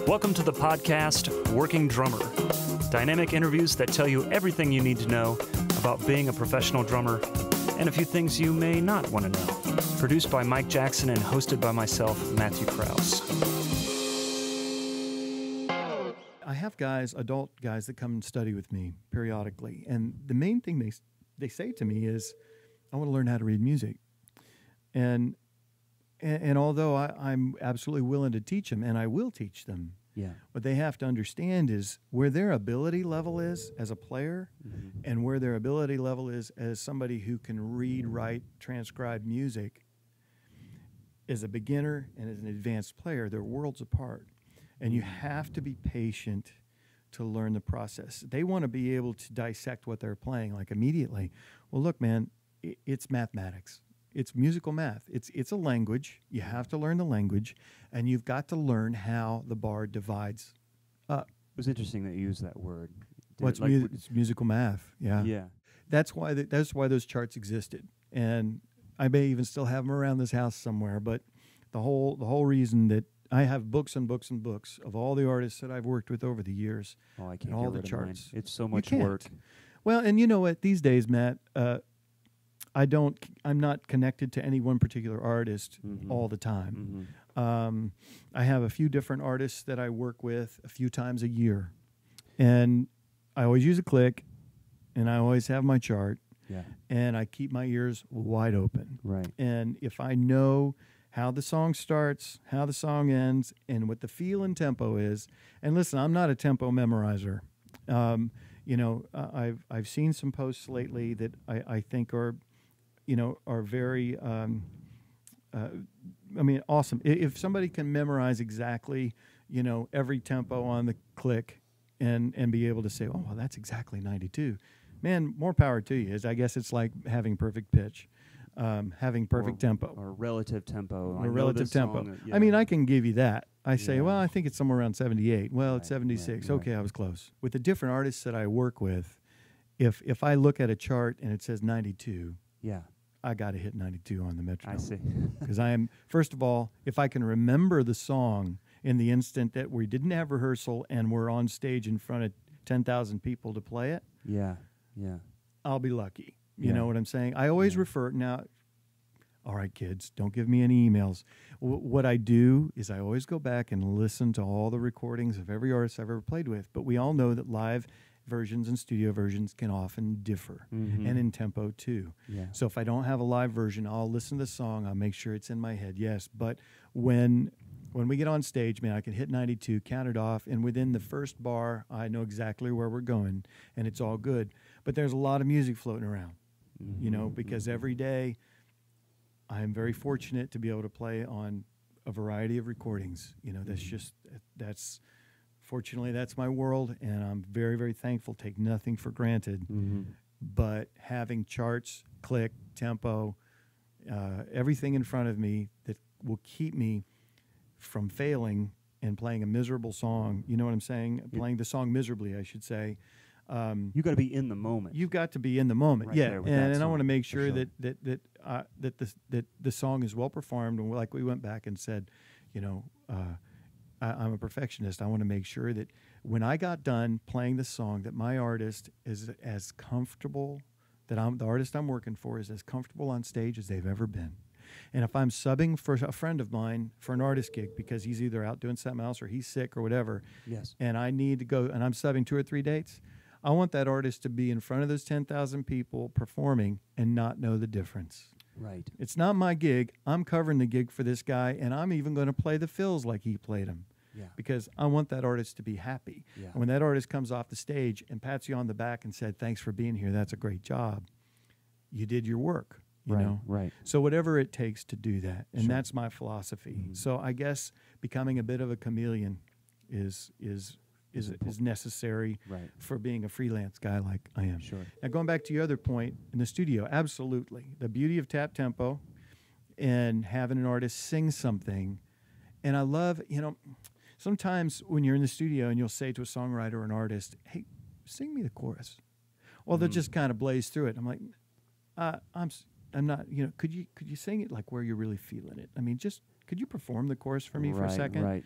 Welcome to the podcast, Working Drummer. Dynamic interviews that tell you everything you need to know about being a professional drummer and a few things you may not want to know. Produced by Mike Jackson and hosted by myself, Matthew Krause. I have guys, adult guys, that come and study with me periodically. And the main thing they say to me is, I want to learn how to read music. And although I'm absolutely willing to teach them, and I will teach them, what they have to understand is where their ability level is as a player and where their ability level is as somebody who can read, write, transcribe music. As a beginner and as an advanced player, they're worlds apart. And you have to be patient to learn the process. They want to be able to dissect what they're playing, like immediately. Well, look, man, it's mathematics. It's musical math. It's a language. You have to learn the language, and you've got to learn how the bar divides up. It was interesting that you used that word. It's musical math. Yeah. Yeah. That's why those charts existed, and I may even still have them around this house somewhere. But the whole reason that I have books and books and books of all the artists that I've worked with over the years. Oh, I can't and all get the rid of mine. charts. It's so much work. Well, and you know what? These days, Matt, I'm not connected to any one particular artist all the time. I have a few different artists that I work with a few times a year. And I always use a click, and I always have my chart. Yeah. And I keep my ears wide open. Right. And if I know how the song starts, how the song ends, and what the feel and tempo is, and listen, I'm not a tempo memorizer. I've seen some posts lately that I think are very, awesome. If somebody can memorize exactly, every tempo on the click and be able to say, oh, well, that's exactly 92, man, more power to you. I guess it's like having perfect pitch, having perfect tempo. Or relative tempo. Or relative tempo. I mean, I can give you that. I say, well, I think it's somewhere around 78. Well, it's 76. Right. Okay, I was close. With the different artists that I work with, if I look at a chart and it says 92, I got to hit 92 on the metronome. I see. Because I am, first of all, if I can remember the song in the instant that we didn't have rehearsal and we're on stage in front of 10,000 people to play it, I'll be lucky. You know what I'm saying? I always refer, now, all right, kids, don't give me any emails. What I do is I always go back and listen to all the recordings of every artist I've ever played with. But we all know that live versions and studio versions can often differ, and in tempo too. Yeah. So if I don't have a live version, I'll listen to the song. I'll make sure it's in my head. Yes, but when we get on stage, man, I can hit 92, count it off, and within the first bar, I know exactly where we're going, and it's all good. But there's a lot of music floating around, because every day I'm very fortunate to be able to play on a variety of recordings. Fortunately, that's my world, and I'm very, very thankful. Take nothing for granted. But having charts, click, tempo, everything in front of me that will keep me from failing and playing a miserable song, you know what I'm saying? Playing the song miserably, I should say. You got to be in the moment. You've got to be in the moment, right there with and I song, want to make sure, sure. that the song is well performed, and like we went back and said, I'm a perfectionist. I want to make sure that when I got done playing the song, that my artist is as comfortable, the artist I'm working for is as comfortable on stage as they've ever been. And if I'm subbing for a friend of mine for an artist gig because he's either out doing something else or he's sick or whatever, and I need to go, and I'm subbing 2 or 3 dates, I want that artist to be in front of those 10,000 people performing and not know the difference. Right. It's not my gig. I'm covering the gig for this guy, and I'm even going to play the fills like he played them. Yeah. Because I want that artist to be happy. Yeah. And when that artist comes off the stage and pats you on the back and said, thanks for being here, that's a great job, you did your work, you know? Right. So whatever it takes to do that, and Sure. that's my philosophy. So I guess becoming a bit of a chameleon is necessary for being a freelance guy like I am. Sure. Now, going back to your other point, in the studio, absolutely. The beauty of tap tempo and having an artist sing something. And I love, sometimes when you're in the studio and you'll say to a songwriter or an artist, hey, sing me the chorus. Well, they'll just kind of blaze through it. I'm like, I'm not, could you sing it like where you're really feeling it? I mean, could you perform the chorus for me for a second? Right.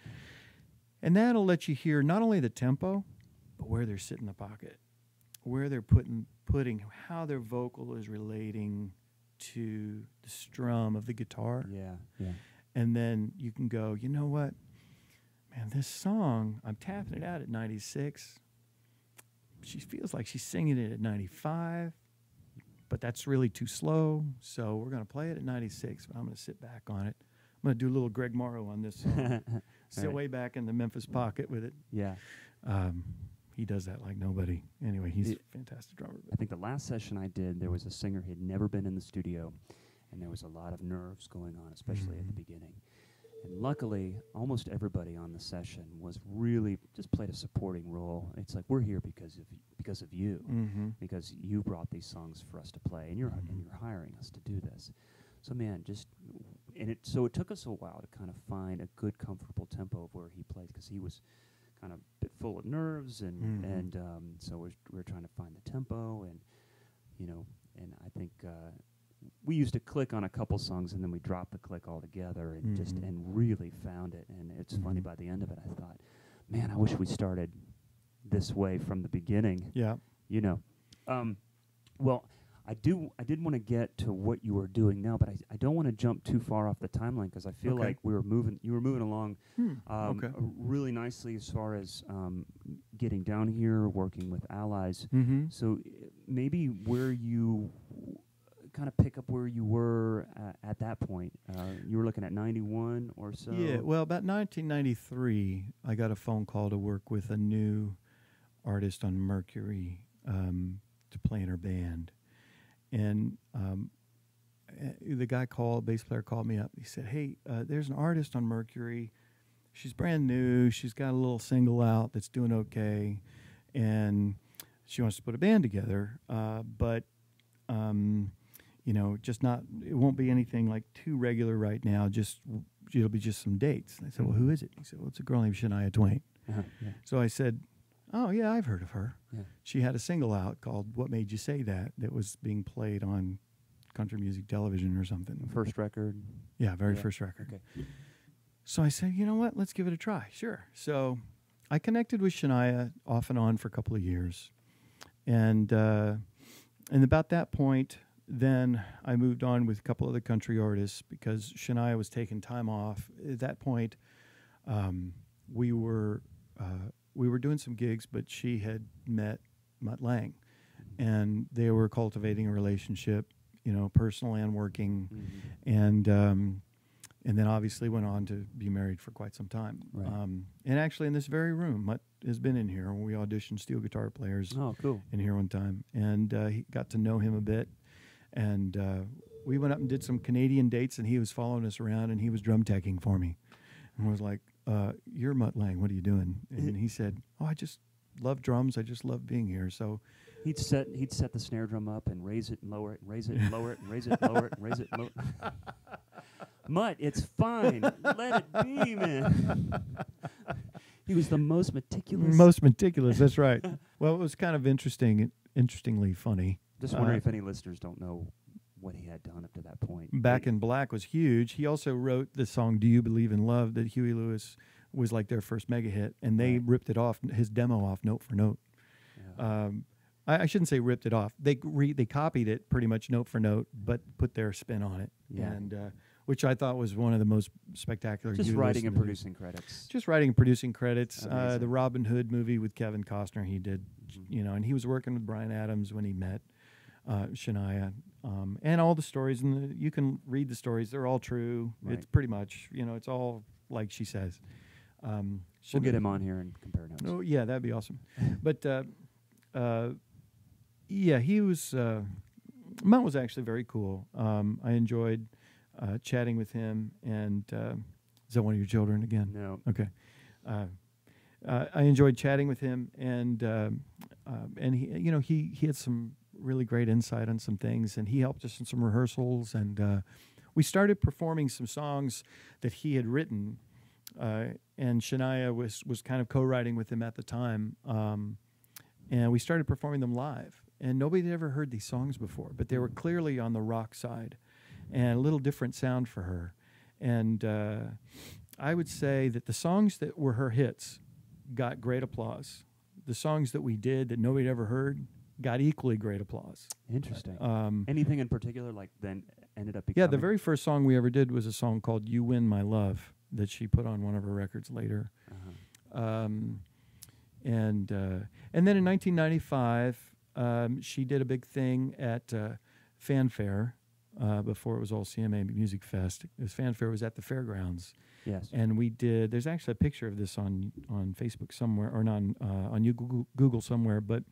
And that'll let you hear not only the tempo, but where they're sitting in the pocket, where they're putting how their vocal is relating to the strum of the guitar. Yeah, yeah. And then you can go, you know what? Man, this song, I'm tapping it out at 96. She feels like she's singing it at 95, but that's really too slow. So we're going to play it at 96, but I'm going to sit back on it. I'm going to do a little Greg Morrow on this song. Sit Right. way back in the Memphis pocket with it. Yeah. He does that like nobody. Anyway, he's a fantastic drummer. I think the last session I did, there was a singer who had never been in the studio, and there was a lot of nerves going on, especially at the beginning. And luckily, almost everybody on the session was really just played a supporting role. It's like, we're here because of you, because you brought these songs for us to play, and you're hiring us to do this. So man, so it took us a while to kind of find a good, comfortable tempo of where he played, because he was kind of a bit full of nerves, and so we're trying to find the tempo, and and I think we used a click on a couple songs, and then we dropped the click altogether, and just really found it. And it's funny, by the end of it, I thought, man, I wish we started this way from the beginning. Yeah. Well, I did want to get to what you were doing now, but I don't want to jump too far off the timeline, because I feel like you were moving along really nicely as far as getting down here, working with allies. So maybe where you kind of pick up where you were at that point. You were looking at 91 or so? Yeah, well, about 1993, I got a phone call to work with a new artist on Mercury to play in her band. And the bass player called me up. He said, hey, there's an artist on Mercury. She's brand new. She's got a little single out that's doing okay. And she wants to put a band together. But, just not, it won't be anything like too regular right now. It'll be just some dates. And I said, well, who is it? He said, well, it's a girl named Shania Twain. Yeah. So I said, oh, yeah, I've heard of her. Yeah. She had a single out called What Made You Say That was being played on country music television or something. First record? Yeah, first record. Okay. So I said, you know what, let's give it a try. Sure. So I connected with Shania off and on for a couple of years. And about that point, then I moved on with a couple other country artists because Shania was taking time off. At that point, we were doing some gigs, but she had met Mutt Lange, and they were cultivating a relationship, personal and working, and then obviously went on to be married for quite some time. Right. And actually, in this very room, Mutt has been in here when we auditioned steel guitar players. Oh, cool! In here one time, and he got to know him a bit, and we went up and did some Canadian dates, and he was following us around, and he was drum teching for me, and I was like, you're Mutt Lange, what are you doing? And he said, oh, I just love drums. I just love being here. So he'd set the snare drum up and raise it and lower it, and raise it and lower it, and raise it and lower it, and raise it and lower it. Mutt, it's fine. Let it be, man. He was the most meticulous. Most meticulous, that's right. Well, it was kind of interestingly funny. Just wondering if any listeners don't know what he had done up to that point. Back in Black was huge. He also wrote the song Do You Believe in Love that Huey Lewis was like their first mega hit, and they ripped it off, his demo off note for note. Yeah. I shouldn't say ripped it off. They copied it pretty much note for note, but put their spin on it, and which I thought was one of the most spectacular. Just writing and producing credits. Just writing and producing credits. The Robin Hood movie with Kevin Costner he did, and he was working with Bryan Adams when he met Shania. And all the stories, and you can read the stories. They're all true. Right. It's pretty much, it's all like she says. We'll get him on here and compare notes. Oh, yeah, that'd be awesome. But, he was, Mutt was actually very cool. I enjoyed chatting with him. And is that one of your children again? No. Okay. I enjoyed chatting with him, and he had some really great insight on some things, and he helped us in some rehearsals, and we started performing some songs that he had written, and Shania was kind of co-writing with him at the time, and we started performing them live, and nobody had ever heard these songs before, but they were clearly on the rock side, and a little different sound for her, and I would say that the songs that were her hits got great applause. The songs that we did that nobody had ever heard got equally great applause. Interesting. Anything in particular, like, then ended up becoming? Yeah, the very first song we ever did was a song called "You Win My Love" that she put on one of her records later. And then in 1995, she did a big thing at Fanfare before it was all CMA Music Fest. Fanfare was at the fairgrounds. Yes. And we did. There's actually a picture of this on Facebook somewhere, or not on Google somewhere. But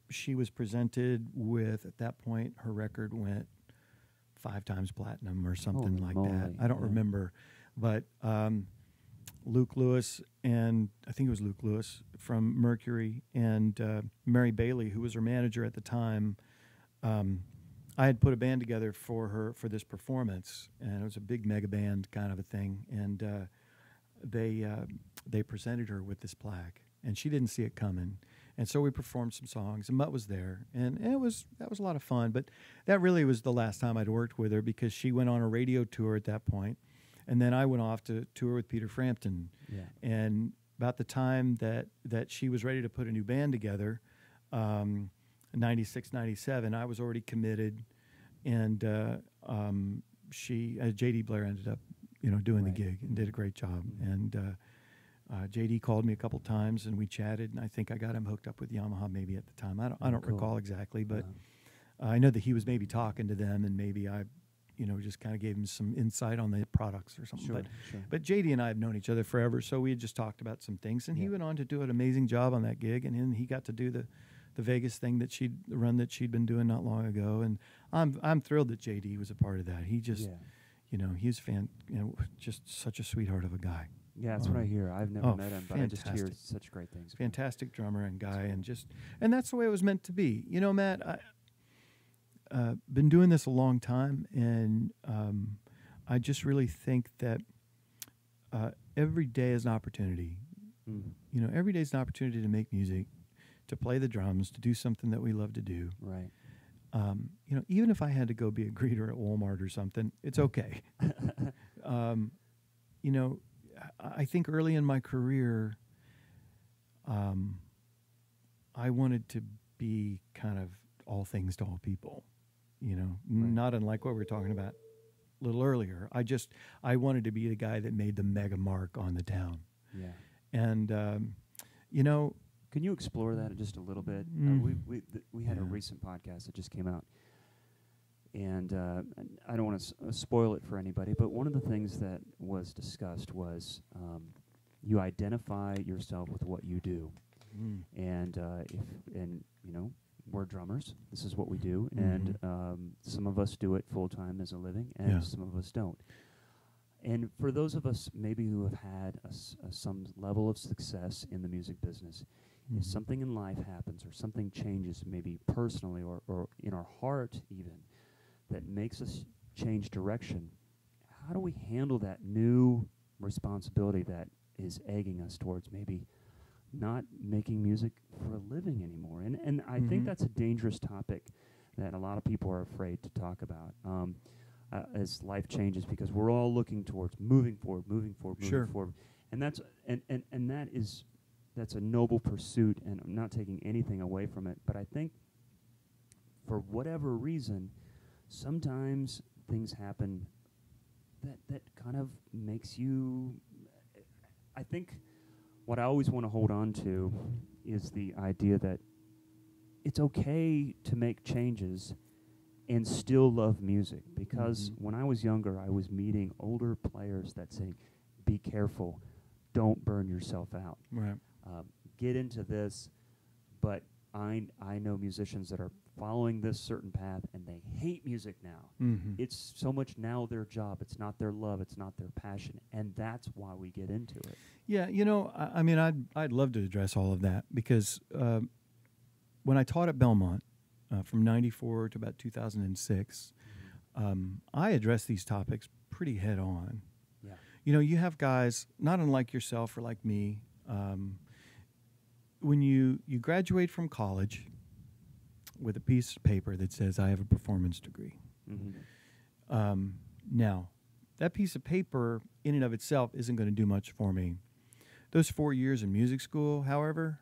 she was presented with, at that point, her record went 5 times platinum or something like that. I don't remember, but Luke Lewis, and I think it was Luke Lewis from Mercury, and Mary Bailey, who was her manager at the time. I had put a band together for her for this performance, and it was a big mega band kind of a thing. And they presented her with this plaque, and she didn't see it coming. And so we performed some songs, and Mutt was there, and that was a lot of fun. But that really was the last time I'd worked with her, because she went on a radio tour at that point, and then I went off to tour with Peter Frampton. Yeah. And about the time that she was ready to put a new band together, 96, 97, I was already committed, and J.D. Blair ended up, doing the gig and did a great job. And J.D. called me a couple times, and we chatted, and I think I got him hooked up with Yamaha maybe at the time. I don't recall exactly, but I know that he was maybe talking to them, and maybe I, just kind of gave him some insight on the products or something. But J.D. and I have known each other forever, so we had just talked about some things, and he went on to do an amazing job on that gig, and then he got to do the Vegas thing the run that she'd been doing not long ago, and I'm thrilled that J.D. was a part of that. He just, he's just such a sweetheart of a guy. Yeah, that's what I hear. I've never met him, but I just hear such great things. Fantastic drummer and guy, and that's the way it was meant to be. Matt, I been doing this a long time, and I just really think that every day is an opportunity. Every day is an opportunity to make music, to play the drums, to do something that we love to do. Right. Even if I had to go be a greeter at Walmart or something, it's okay. I think early in my career, I wanted to be kind of all things to all people, not unlike what we were talking about a little earlier. I wanted to be the guy that made the mega mark on the town. Yeah. And, can you explore that just a little bit? We had a recent podcast that just came out, and I don't want to spoil it for anybody, but one of the things that was discussed was you identify yourself with what you do, and we're drummers. This is what we do, and some of us do it full time as a living, and some of us don't. And for those of us maybe who have had some level of success in the music business, if something in life happens or something changes, maybe personally or in our heart even, that makes us change direction, how do we handle that new responsibility that is egging us towards maybe not making music for a living anymore? And I think that's a dangerous topic that a lot of people are afraid to talk about as life changes, because we're all looking towards moving forward. And that's a noble pursuit, and I'm not taking anything away from it. But I think for whatever reason, sometimes things happen that kind of makes you, I think what I always want to hold on to is the idea that it's okay to make changes and still love music. Because when I was younger, I was meeting older players that say, be careful, don't burn yourself out. Right. Get into this, but I know musicians that are following this certain path, and they hate music now. It's so much now their job. It's not their love. It's not their passion, and that's why we get into it. Yeah, I'd love to address all of that, because when I taught at Belmont from 94 to about 2006, I addressed these topics pretty head on. Yeah. You have guys, not unlike yourself or like me, when you graduate from college with a piece of paper that says, I have a performance degree, Now, that piece of paper in and of itself isn't going to do much for me. Those 4 years in music school, however,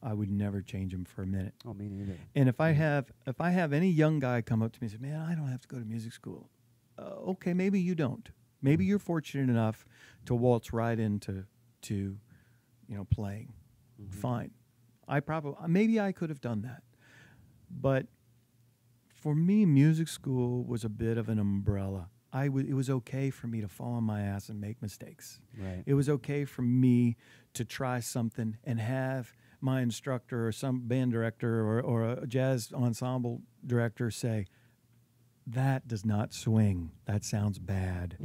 I would never change them for a minute. Oh, me neither. And if I have any young guy come up to me and say, "Man, I don't have to go to music school," okay, maybe you don't. Maybe you're fortunate enough to waltz right into playing. Fine. Maybe I could have done that. But for me, music school was a bit of an umbrella. It was okay for me to fall on my ass and make mistakes. Right. It was okay for me to try something and have my instructor or some band director or a jazz ensemble director say, "That does not swing. That sounds bad.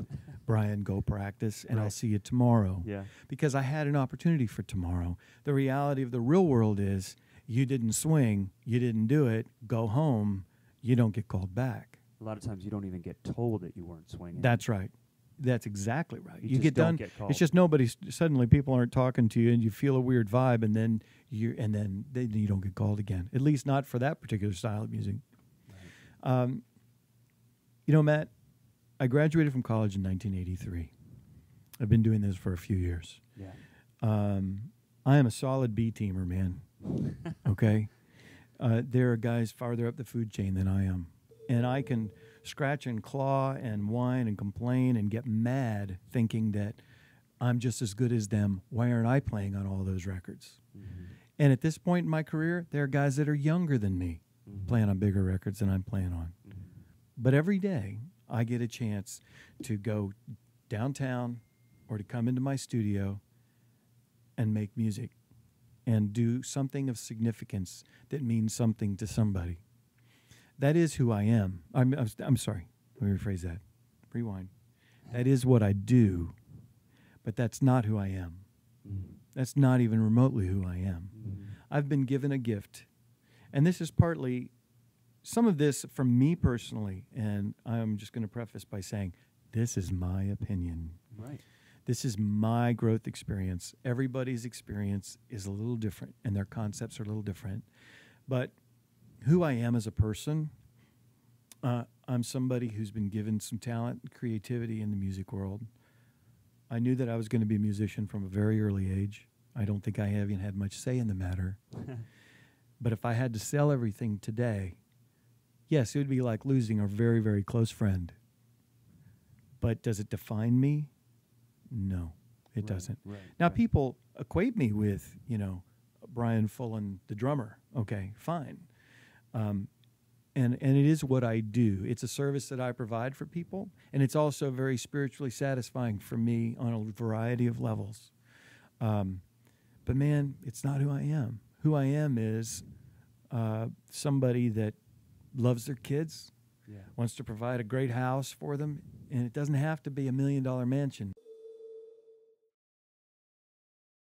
Brian, go practice, and I'll see you tomorrow." Yeah. Because I had an opportunity for tomorrow. The reality of the real world is you didn't swing, you didn't do it, go home, you don't get called back. A lot of times you don't even get told that you weren't swinging. That's right. That's exactly right. You You just get don't done. get called. It's just suddenly people aren't talking to you, and you feel a weird vibe, and then you don't get called again. At least not for that particular style of music. Right. Matt, I graduated from college in 1983. I've been doing this for a few years. Yeah. I am a solid B-teamer, man. Okay? There are guys farther up the food chain than I am. And I can scratch and claw and whine and complain and get mad thinking that I'm just as good as them. Why aren't I playing on all those records? Mm-hmm. And at this point in my career, there are guys that are younger than me playing on bigger records than I'm playing on. Mm-hmm. But every day I get a chance to go downtown or to come into my studio and make music and do something of significance that means something to somebody. That is who I am. I'm sorry. Let me rephrase that. Rewind. That is what I do, but that's not who I am. Mm-hmm. That's not even remotely who I am. Mm-hmm. I've been given a gift, and this is partly some of this from me personally, and I'm just going to preface by saying this is my opinion. Right. This is my growth experience. Everybody's experience is a little different, and their concepts are a little different. But who I am as a person, I'm somebody who's been given some talent and creativity in the music world. I knew that I was going to be a musician from a very early age. I don't think I even had much say in the matter. But if I had to sell everything today, yes, it would be like losing a very, very close friend. But does it define me? No, it doesn't. Right. Now, people equate me with, Brian Fullen, the drummer. Okay, fine. And it is what I do. It's a service that I provide for people, and it's also very spiritually satisfying for me on a variety of levels. But man, it's not who I am. Who I am is somebody that loves their kids, wants to provide a great house for them, and it doesn't have to be $1 million mansion.